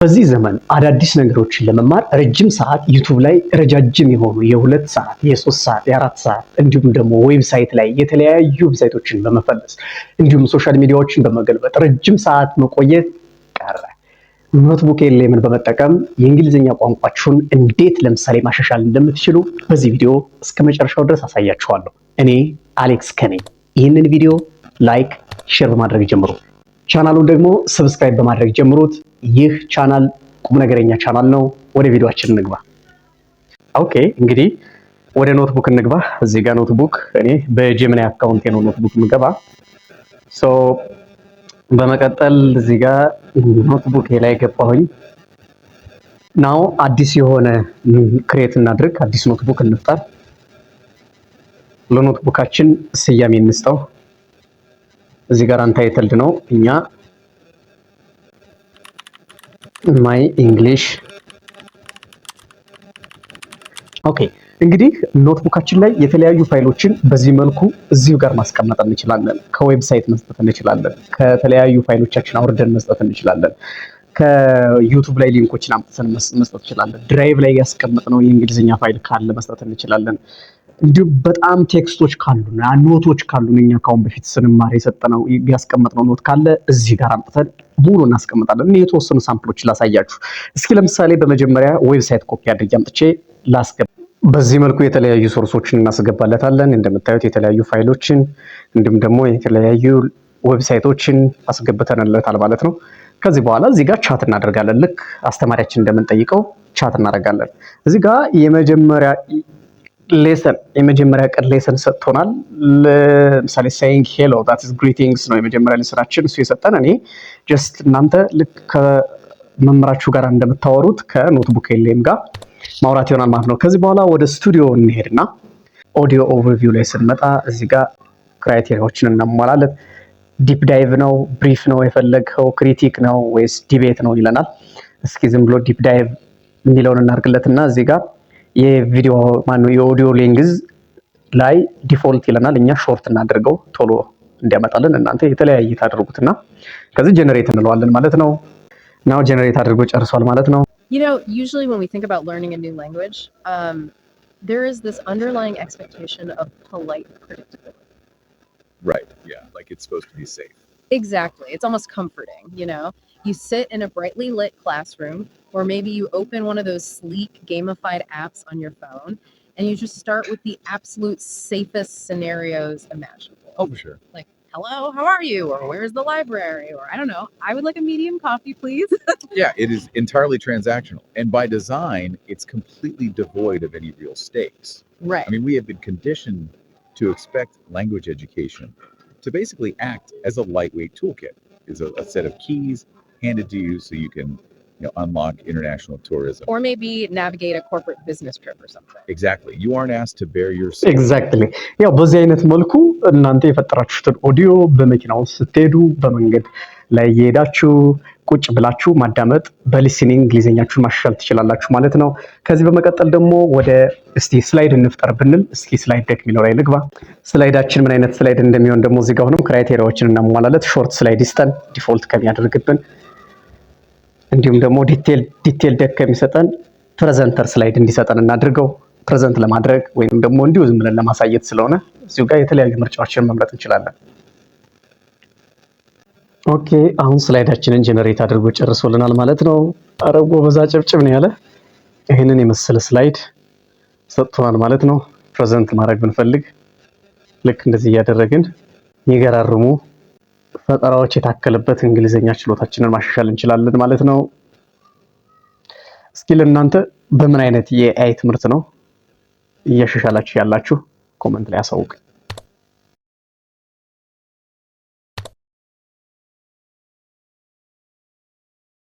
በዚህ ዘመን አዳዲስ ነገሮችን ለመማር ረጅም ሰዓት ዩቲዩብ ላይ ረጃጅም የሆኑ የ2 ሰዓት፣ የ3 ሰዓት፣ የ4 ሰዓት እንዲሁም ደግሞ ዌብሳይት ላይ የተለያዩ ዌብሳይቶችን በመፈለስ እንዲሁም ሶሻል ሚዲያዎችን በመገልበጥ ረጅም ሰዓት መቆየት ቀረ። ኖትቡክ ኤልኤምን በመጠቀም የእንግሊዝኛ ቋንቋችሁን እንዴት ለምሳሌ ማሻሻል እንደምትችሉ በዚህ ቪዲዮ እስከ መጨረሻው ድረስ አሳያችኋለሁ። እኔ አሌክስ ከኔ። ይህንን ቪዲዮ ላይክ፣ ሼር በማድረግ ጀምሩ። ቻናሉን ደግሞ ሰብስክራይብ በማድረግ ጀምሩት። ይህ ቻናል ቁም ነገረኛ ቻናል ነው። ወደ ቪዲዮአችን እንግባ። ኦኬ እንግዲህ ወደ ኖትቡክ እንግባ። እዚህ ጋር ኖትቡክ እኔ በጄሚናይ አካውንቴ ነው ኖትቡክ ምገባ። በመቀጠል እዚህ ጋር ኖትቡክ ላይ ገባሁኝ። ናው አዲስ የሆነ ክሬት እናድርግ። አዲስ ኖትቡክ እንፍጠር። ለኖትቡካችን ስያሜ እንስጠው። እዚህ ጋር አንታይትልድ ነው። እኛ ማይ እንግሊሽ። ኦኬ እንግዲህ ኖትቡካችን ላይ የተለያዩ ፋይሎችን በዚህ መልኩ እዚሁ ጋር ማስቀመጥ እንችላለን። ከዌብሳይት መስጠት እንችላለን። ከተለያዩ ፋይሎቻችን አውርደን መስጠት እንችላለን። ከዩቲዩብ ላይ ሊንኮችን አምጥተን መስጠት እንችላለን። ድራይቭ ላይ ያስቀመጥነው የእንግሊዝኛ ፋይል ካለ መስጠት እንችላለን። እንዲሁም በጣም ቴክስቶች ካሉና ኖቶች ካሉን እኛ ካሁን በፊት ስንማር የሰጠነው ያስቀመጥነው ኖት ካለ እዚህ ጋር አምጥተን ሙሉ እናስቀምጣለን። እኔ የተወሰኑ ሳምፕሎች ላሳያችሁ። እስኪ ለምሳሌ በመጀመሪያ ዌብሳይት ኮፒ አድርጌ አምጥቼ ላስገባ። በዚህ መልኩ የተለያዩ ሶርሶችን እናስገባለታለን። እንደምታዩት የተለያዩ ፋይሎችን እንዲሁም ደግሞ የተለያዩ ዌብሳይቶችን አስገብተንለታል ማለት ነው። ከዚህ በኋላ እዚህ ጋር ቻት እናደርጋለን። ልክ አስተማሪያችን እንደምንጠይቀው ቻት እናደርጋለን። እዚህ ጋር የመጀመሪያ ቀን ሌሰን ሰጥቶናል። ለምሳሌ saying hello that is greetings ነው የመጀመሪያ ሌሰናችን እሱ የሰጠን። እኔ ጀስት እናንተ ልክ ከመምህራችሁ ጋር እንደምታወሩት ከኖትቡክ ኤልኤም ጋር ማውራት ይሆናል ማለት ነው። ከዚህ በኋላ ወደ ስቱዲዮ እንሄድና ኦዲዮ ኦቨርቪው ላይ ስንመጣ እዚህ ጋር ክራይቴሪያዎችን እናሟላለን። ዲፕ ዳይቭ ነው፣ ብሪፍ ነው የፈለግኸው፣ ክሪቲክ ነው ወይስ ዲቤት ነው ይለናል። እስኪ ዝም ብሎ ዲፕ ዳይቭ የሚለውን እናድርግለትና እዚህ ጋር የቪዲዮ የኦዲዮ ሌንግዝ ላይ ዲፎልት ይለናል። እኛ ሾርት እናድርገው ቶሎ እንዲያመጣልን። እናንተ የተለያየ ታደርጉትና ከዚህ ጀነሬት እንለዋለን ማለት ነው። ናው ጀነሬት አድርጎ ጨርሷል ማለት ነው። You know, usually when we think about learning a new language, there is this underlying expectation of polite predictability. Right, yeah, like it's supposed to be safe. Exactly. It's almost comforting, you know? You sit in a brightly lit classroom, or maybe you open one of those sleek gamified apps on your phone, and you just start with the absolute safest scenarios imaginable. Oh, for sure. Like, hello, how are you? Or where's the library? Or I don't know, I would like a medium coffee, please. Yeah, it is entirely transactional. And by design, it's completely devoid of any real stakes. Right. I mean, we have been conditioned to expect language education to basically act as a lightweight toolkit. Is a set of keys handed to you so you can, unlock international tourism. Or maybe navigate a corporate business trip or something. Exactly. You aren't asked to bear your... Exactly. ያው በዚህ አይነት መልኩ እናንተ የፈጠራችሁትን ኦዲዮ በመኪና ውስጥ ስትሄዱ በመንገድ ላይ እየሄዳችሁ ቁጭ ብላችሁ ማዳመጥ በሊስኒንግ እንግሊዝኛችሁን ማሻሻል ትችላላችሁ ማለት ነው። ከዚህ በመቀጠል ደግሞ ወደ እስቲ ስላይድ እንፍጠር ብንል እስኪ ስላይድ ዴክ የሚለው ላይ ንግባ። ስላይዳችን ምን አይነት ስላይድ እንደሚሆን ደግሞ እዚህ ጋር ሆነም ክራይቴሪያዎችን እናሟላለት። ሾርት ስላይድ ይስጠን ዲፎልት ከሚያደርግብን፣ እንዲሁም ደግሞ ዲቴል ዴክ ከሚሰጠን ፕሬዘንተር ስላይድ እንዲሰጠን እናድርገው። ፕሬዘንት ለማድረግ ወይንም ደግሞ እንዲሁ ዝም ብለን ለማሳየት ስለሆነ እዚሁ ጋር የተለያዩ ምርጫዎችን መምረጥ እንችላለን። ኦኬ አሁን ስላይዳችንን ጀነሬት አድርጎ ጨርሶልናል ማለት ነው። አረቦ በዛ ጨብጭብ ነው ያለ። ይሄንን የመሰለ ስላይድ ሰጥቶናል ማለት ነው። ፕሬዘንት ማድረግ ብንፈልግ ልክ እንደዚህ እያደረግን የሚገራርሙ ፈጠራዎች የታከለበት እንግሊዝኛ ችሎታችንን ማሻሻል እንችላለን ማለት ነው። እስኪ ለእናንተ በምን አይነት የኤአይ ትምህርት ነው እያሻሻላችሁ ያላችሁ ኮሜንት ላይ አሳውቁ።